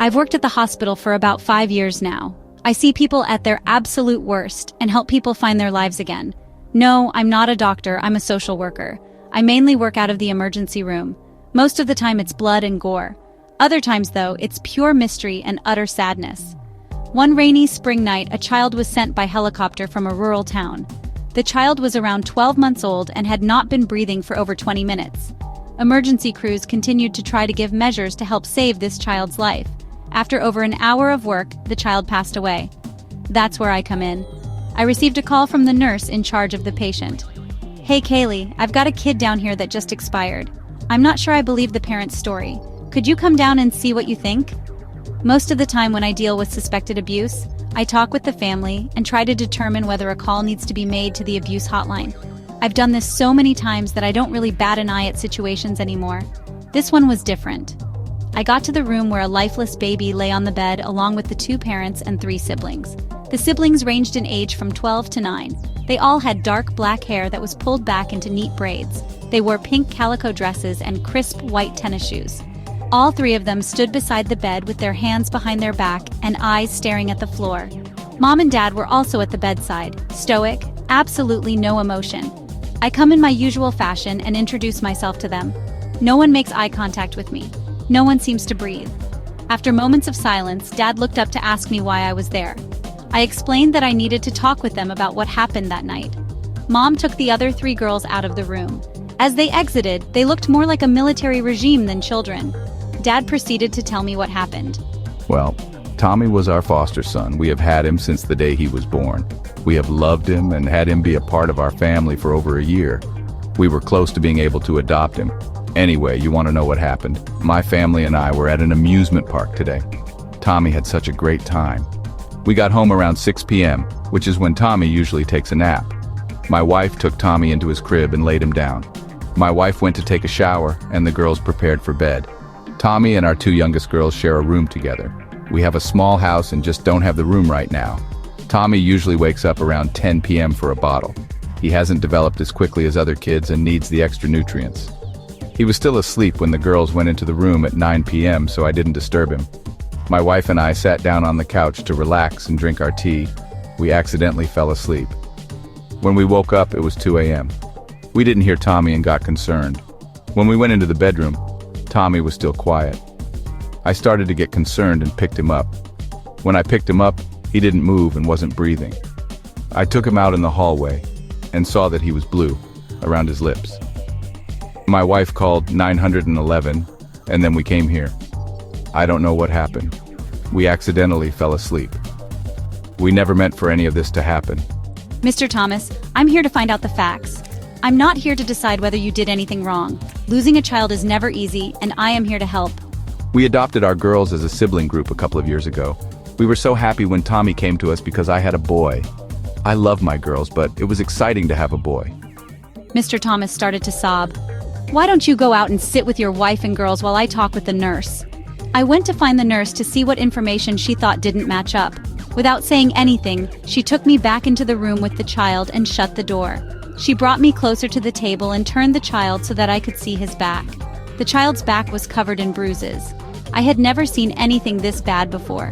I've worked at the hospital for about 5 years now. I see people at their absolute worst and help people find their lives again. No, I'm not a doctor, I'm a social worker. I mainly work out of the emergency room. Most of the time it's blood and gore. Other times, though, it's pure mystery and utter sadness. One rainy spring night, a child was sent by helicopter from a rural town. The child was around 12 months old and had not been breathing for over 20 minutes. Emergency crews continued to try to give measures to help save this child's life. After over an hour of work, the child passed away. That's where I come in. I received a call from the nurse in charge of the patient. "Hey Kaylee, I've got a kid down here that just expired. I'm not sure I believe the parent's story. Could you come down and see what you think?" Most of the time when I deal with suspected abuse, I talk with the family and try to determine whether a call needs to be made to the abuse hotline. I've done this so many times that I don't really bat an eye at situations anymore. This one was different. I got to the room where a lifeless baby lay on the bed along with the 2 parents and 3 siblings. The siblings ranged in age from 12 to 9. They all had dark black hair that was pulled back into neat braids. They wore pink calico dresses and crisp white tennis shoes. All 3 of them stood beside the bed with their hands behind their back and eyes staring at the floor. Mom and Dad were also at the bedside, stoic, absolutely no emotion. I come in my usual fashion and introduce myself to them. No one makes eye contact with me. No one seems to breathe. After moments of silence, Dad looked up to ask me why I was there. I explained that I needed to talk with them about what happened that night. Mom took the other 3 girls out of the room. As they exited, they looked more like a military regime than children. Dad proceeded to tell me what happened. Well, Tommy was our foster son. We have had him since the day he was born. We have loved him and had him be a part of our family for over a year. We were close to being able to adopt him. Anyway, you want to know what happened? My family and I were at an amusement park today. Tommy had such a great time. We got home around 6 p.m., which is when Tommy usually takes a nap. My wife took Tommy into his crib and laid him down. My wife went to take a shower, and the girls prepared for bed. Tommy and our 2 youngest girls share a room together. We have a small house and just don't have the room right now. Tommy usually wakes up around 10 p.m. for a bottle. He hasn't developed as quickly as other kids and needs the extra nutrients. He was still asleep when the girls went into the room at 9 p.m., so I didn't disturb him. My wife and I sat down on the couch to relax and drink our tea. We accidentally fell asleep. When we woke up, it was 2 a.m. We didn't hear Tommy and got concerned. When we went into the bedroom, Tommy was still quiet. I started to get concerned and picked him up. When I picked him up, he didn't move and wasn't breathing. I took him out in the hallway and saw that he was blue around his lips. My wife called 911, and then we came here. I don't know what happened. We accidentally fell asleep. We never meant for any of this to happen. Mr. Thomas, I'm here to find out the facts. I'm not here to decide whether you did anything wrong. Losing a child is never easy, and I am here to help. We adopted our girls as a sibling group a couple of years ago. We were so happy when Tommy came to us because I had a boy. I love my girls, but it was exciting to have a boy. Mr. Thomas started to sob. Why don't you go out and sit with your wife and girls while I talk with the nurse? I went to find the nurse to see what information she thought didn't match up. Without saying anything, she took me back into the room with the child and shut the door. She brought me closer to the table and turned the child so that I could see his back. The child's back was covered in bruises. I had never seen anything this bad before.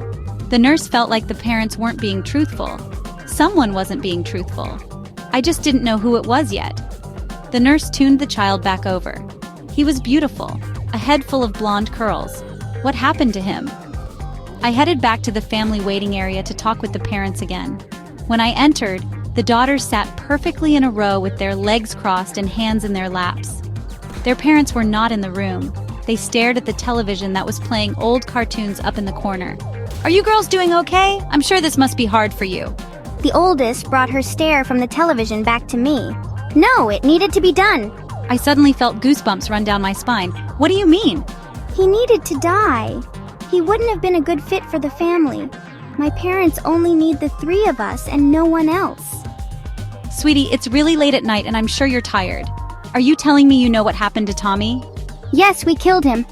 The nurse felt like the parents weren't being truthful. Someone wasn't being truthful. I just didn't know who it was yet. The nurse tuned the child back over. He was beautiful, a head full of blonde curls. What happened to him? I headed back to the family waiting area to talk with the parents again. When I entered, the daughters sat perfectly in a row with their legs crossed and hands in their laps. Their parents were not in the room. They stared at the television that was playing old cartoons up in the corner. Are you girls doing okay? I'm sure this must be hard for you. The oldest brought her stare from the television back to me. No, it needed to be done. I suddenly felt goosebumps run down my spine. What do you mean? He needed to die. He wouldn't have been a good fit for the family. My parents only need the 3 of us and no one else. Sweetie, it's really late at night and I'm sure you're tired. Are you telling me you know what happened to Tommy? Yes, we killed him.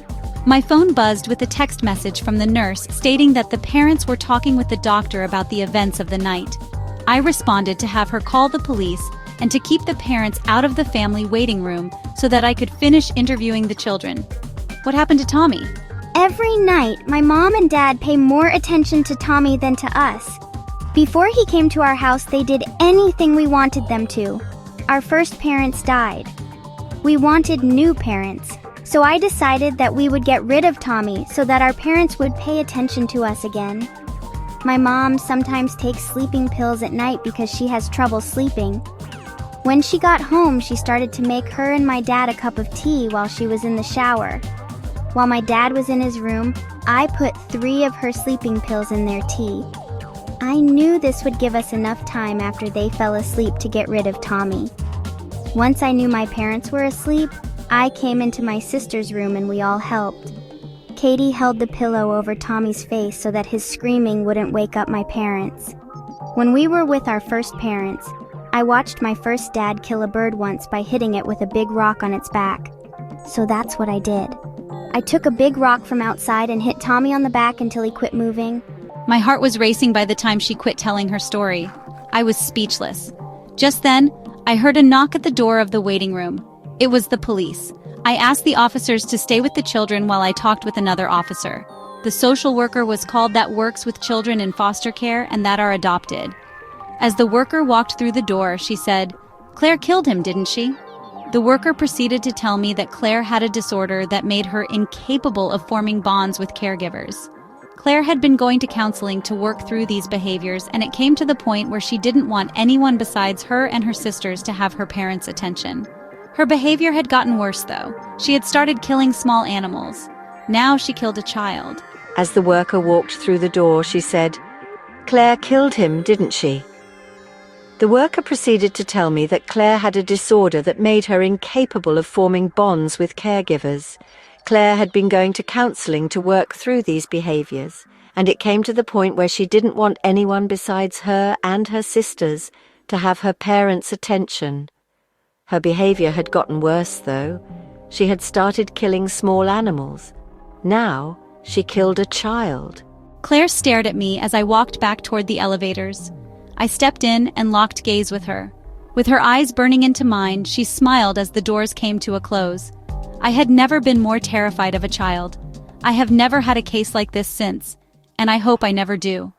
My phone buzzed with a text message from the nurse stating that the parents were talking with the doctor about the events of the night. I responded to have her call the police and to keep the parents out of the family waiting room so that I could finish interviewing the children. What happened to Tommy? Every night, my mom and dad pay more attention to Tommy than to us. Before he came to our house, they did anything we wanted them to. Our first parents died. We wanted new parents, so I decided that we would get rid of Tommy so that our parents would pay attention to us again. My mom sometimes takes sleeping pills at night because she has trouble sleeping. When she got home, she started to make her and my dad a cup of tea while she was in the shower. While my dad was in his room, I put 3 of her sleeping pills in their tea. I knew this would give us enough time after they fell asleep to get rid of Tommy. Once I knew my parents were asleep, I came into my sister's room and we all helped. Katie held the pillow over Tommy's face so that his screaming wouldn't wake up my parents. When we were with our first parents, I watched my first dad kill a bird once by hitting it with a big rock on its back. So that's what I did. I took a big rock from outside and hit Tommy on the back until he quit moving. My heart was racing by the time she quit telling her story. I was speechless. Just then, I heard a knock at the door of the waiting room. It was the police. I asked the officers to stay with the children while I talked with another officer. The social worker was called that works with children in foster care and that are adopted. As the worker walked through the door, she said, "Claire killed him, didn't she?" The worker proceeded to tell me that Claire had a disorder that made her incapable of forming bonds with caregivers. Claire had been going to counseling to work through these behaviors, and it came to the point where she didn't want anyone besides her and her sisters to have her parents' attention. Her behavior had gotten worse, though. She had started killing small animals. Now she killed a child. As the worker walked through the door, she said, "Claire killed him, didn't she?" The worker proceeded to tell me that Claire had a disorder that made her incapable of forming bonds with caregivers. Claire had been going to counseling to work through these behaviors, and it came to the point where she didn't want anyone besides her and her sisters to have her parents' attention. Her behavior had gotten worse, though. She had started killing small animals. Now, she killed a child. Claire stared at me as I walked back toward the elevators. I stepped in and locked gaze with her. With her eyes burning into mine, she smiled as the doors came to a close. I had never been more terrified of a child. I have never had a case like this since, and I hope I never do.